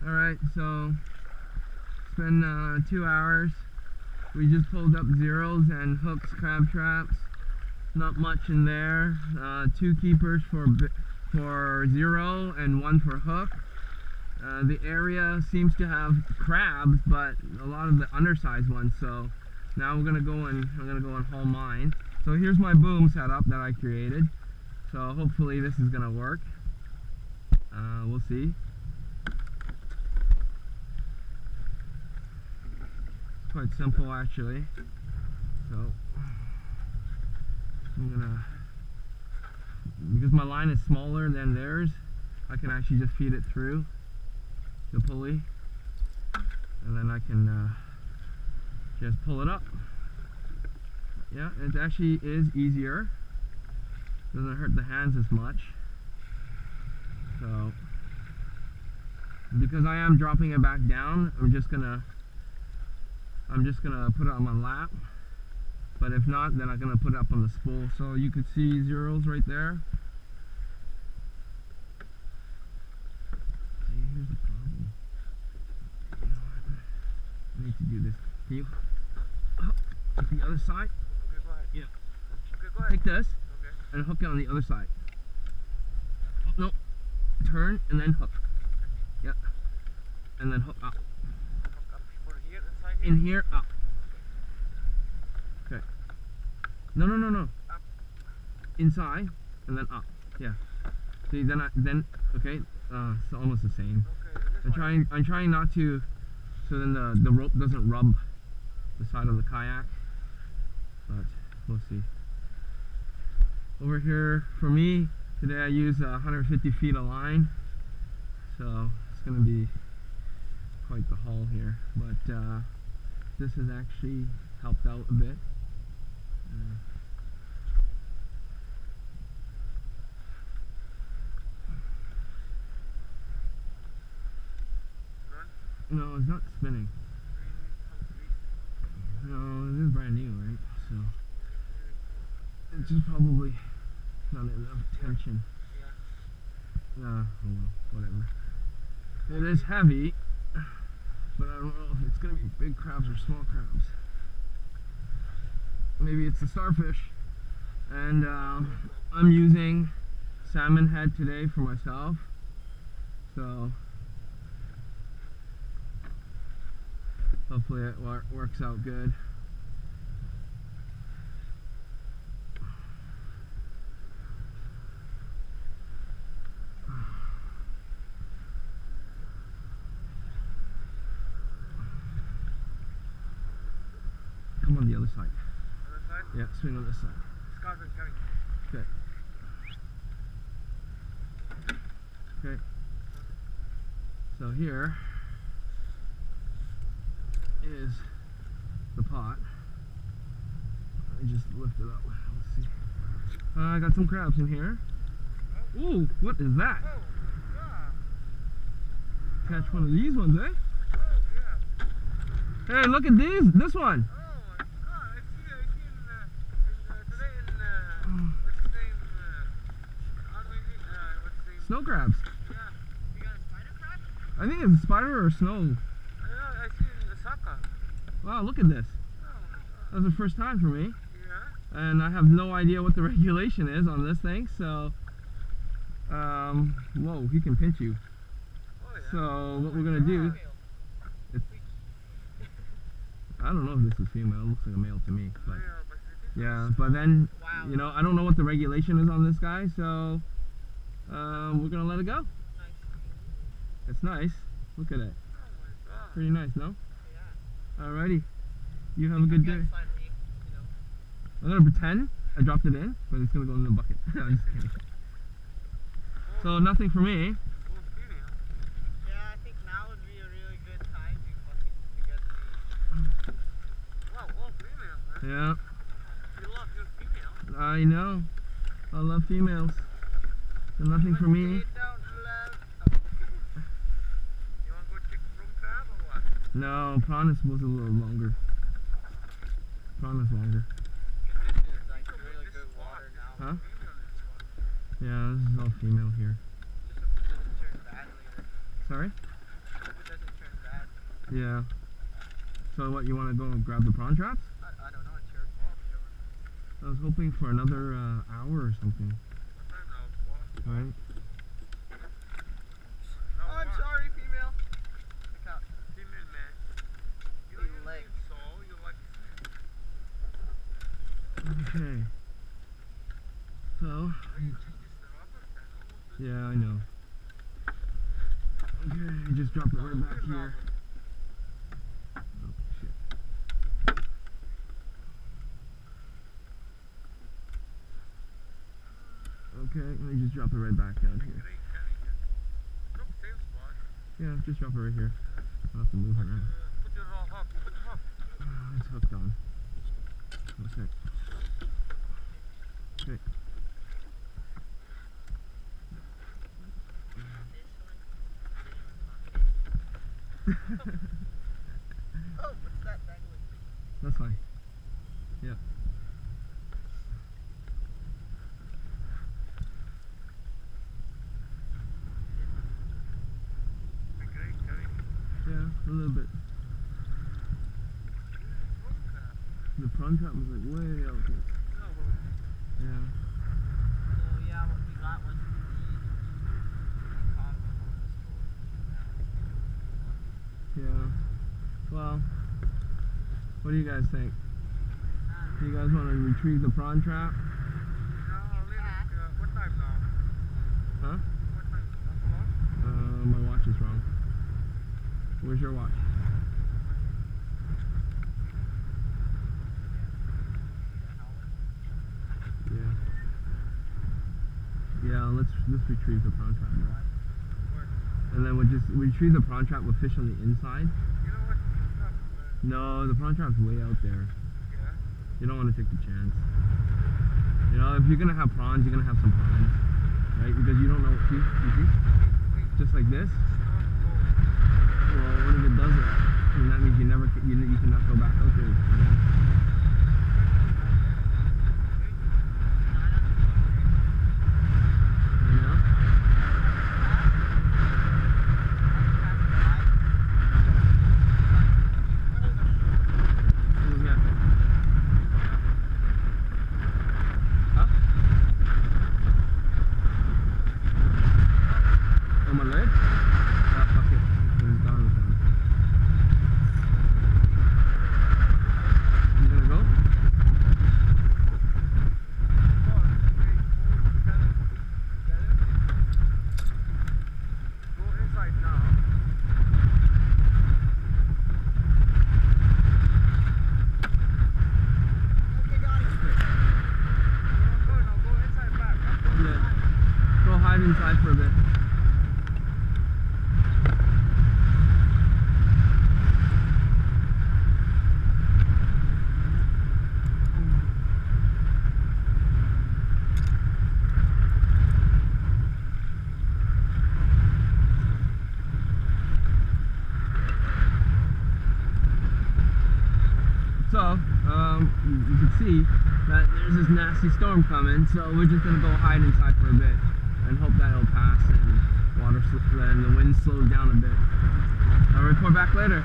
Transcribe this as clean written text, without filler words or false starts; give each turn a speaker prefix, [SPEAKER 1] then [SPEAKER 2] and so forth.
[SPEAKER 1] Alright, so it's been 2 hours. We just pulled up zeros and hooks, crab traps. Not much in there. 2 keepers for zero and 1 for hook. The area seems to have crabs, but a lot of the undersized ones. So now I'm gonna go and haul mine. So here's my boom setup that I created. So hopefully this is gonna work. We'll see. It's quite simple actually. So I'm gonna, because my line is smaller than theirs, I can actually just feed it through the pulley, and then I can just pull it up. Yeah, it actually is easier. Doesn't hurt the hands as much. So because I am dropping it back down, I'm just gonna put it on my lap. But if not, then I'm gonna put it up on the spool. So you could see zeros right there. See, here's the problem. I need to do this. Can you take the other side?
[SPEAKER 2] Okay, go ahead.
[SPEAKER 1] Yeah.
[SPEAKER 2] Okay, go ahead.
[SPEAKER 1] Take this
[SPEAKER 2] Okay.
[SPEAKER 1] and hook it on the other side. No. Turn and then hook. Yeah. And then hook up.
[SPEAKER 2] Hook up for here, inside here?
[SPEAKER 1] In here, up. Okay. No.
[SPEAKER 2] Up.
[SPEAKER 1] Inside and then up. Yeah. See, then okay. It's almost the same.
[SPEAKER 2] Okay,
[SPEAKER 1] I'm trying not to, so then the rope doesn't rub the side of the kayak. But we'll see. Over here for me today, I use 150 feet of line, so it's going to be quite the haul here. But this has actually helped out a bit. No, it's not spinning. No, it is brand new, right? So it's just probably not enough tension. Oh well, whatever. It is heavy, but I don't know if it's gonna be big crabs or small crabs. Maybe it's a starfish. And I'm using salmon head today for myself. So hopefully it works out good. Come on the other side.
[SPEAKER 2] Other side?
[SPEAKER 1] Yeah, swing on this side.
[SPEAKER 2] Scarf is coming.
[SPEAKER 1] Okay. Okay. So here is the pot. I just lift it up. Let's see. I got some crabs in here. Ooh, what is that?
[SPEAKER 2] Oh, yeah.
[SPEAKER 1] Catch one of these ones, eh?
[SPEAKER 2] Oh, yeah.
[SPEAKER 1] Hey, look at these. This one.
[SPEAKER 2] Oh, my God. I see today what's his name? What's his name?
[SPEAKER 1] Snow crabs.
[SPEAKER 2] Yeah. You got a spider crab?
[SPEAKER 1] I think it's a spider or snow.
[SPEAKER 2] I know, I see it in Osaka.
[SPEAKER 1] Wow, look at this.
[SPEAKER 2] Oh, my God.
[SPEAKER 1] That was the first time for me.
[SPEAKER 2] Yeah?
[SPEAKER 1] And I have no idea what the regulation is on this thing, so whoa, he can pinch you.
[SPEAKER 2] Oh, yeah.
[SPEAKER 1] So what we're gonna do, I don't know if this is female, it looks like a male to me, but yeah, but then you know, I don't know what the regulation is on this guy, so we're gonna let it go. It's nice. Look at it. Pretty nice, no?
[SPEAKER 2] Yeah.
[SPEAKER 1] Alrighty. You have a good day. I'm gonna pretend I dropped it in, but it's gonna go in the bucket. I'm just kidding. So nothing for me.
[SPEAKER 2] Yeah, I think now would be a really good time to get the... Wow, all females, man.
[SPEAKER 1] Yeah,
[SPEAKER 2] You love your females.
[SPEAKER 1] I know. I love females. So nothing for me.
[SPEAKER 2] You don't love... Oh. You want to go check from crab or what?
[SPEAKER 1] No, prawn's was a little longer. Prawn is longer.
[SPEAKER 2] This is like really good water now.
[SPEAKER 1] Huh? Yeah, this is all female here. Sorry? Yeah. So what, you want to go and grab the prawn traps?
[SPEAKER 2] I don't know, it's your fault.
[SPEAKER 1] I was hoping for another hour or something. Right?
[SPEAKER 2] Oh, I'm sorry, female. Female man. You leg.
[SPEAKER 1] Okay. So. Yeah, I know. Okay, just drop it right back here. Oh, shit. Okay, let me just drop it right back down here. Yeah, just drop it right here. I'll have to move it around. It's hooked on. Okay. Okay.
[SPEAKER 2] Oh, what's that dangling?
[SPEAKER 1] That's fine. Yeah. Yeah, a little bit. The prawn trap was like way out here. Yeah.
[SPEAKER 2] So yeah, what we got was the
[SPEAKER 1] Yeah. Well, what do you guys think? Do you guys want to retrieve the prawn trap?
[SPEAKER 2] what time now?
[SPEAKER 1] Huh?
[SPEAKER 2] What time?
[SPEAKER 1] My watch is wrong. Where's your watch? Yeah. Yeah, let's retrieve the prawn trap now. And then we'll just retrieve the prawn trap with fish on the inside.
[SPEAKER 2] You know what?
[SPEAKER 1] No, the prawn trap's way out there.
[SPEAKER 2] Yeah.
[SPEAKER 1] You don't want to take the chance. You know, if you're gonna have prawns, you're gonna have some prawns, right? Because you don't know. See, you see? Just like this. Well, what if it doesn't? And that means you cannot go back out there. Yeah. You know? Huh? On my leg? Ah, fuck it. It's gone. You gonna go?
[SPEAKER 2] Go inside now. Okay, got it. Go inside back.
[SPEAKER 1] Yeah. Go hide inside for a bit. So, you can see that there's this nasty storm coming, so we're just gonna go hide inside for a bit and hope that it'll pass and the wind slows down a bit. I'll report back later.